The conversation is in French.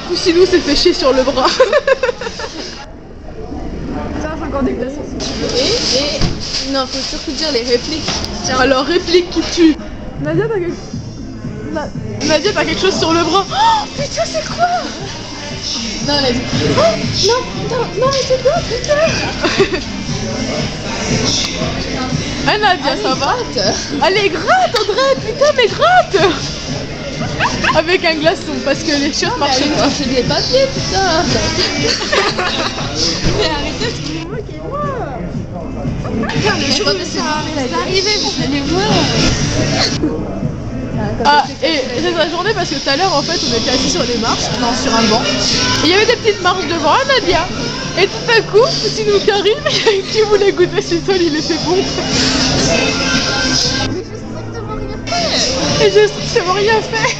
Poussinou s'est fait chier sur le bras. Ça, c'est encore des glaçons. Et non, faut surtout dire les répliques. Tiens. Alors, réplique qui tue. Nadia, t'as quelque chose sur le bras. Oh putain, c'est quoi? Non, elle a dit. Oh, non, mais c'est quoi, putain? Ah Nadia, ça va? Allez, gratte, Audrey, putain, mais gratte! Avec un glaçon, parce que les chiottes marchaient pas. C'est des papiers, putain. Mais arrêtez, excusez-moi, moi. Putain, mais je c'est arrivé, vous allez voir. Ah, et j'ai la journée parce que tout à l'heure, en fait, on était assis sur les marches, non, sur un banc. Et il y avait des petites marches devant, ah Nadia! Et tout à coup, Poussinou qui arrive, qui voulait goûter ses sols, il était bon. Mais j'ai strictement rien fait. Et j'ai strictement rien fait.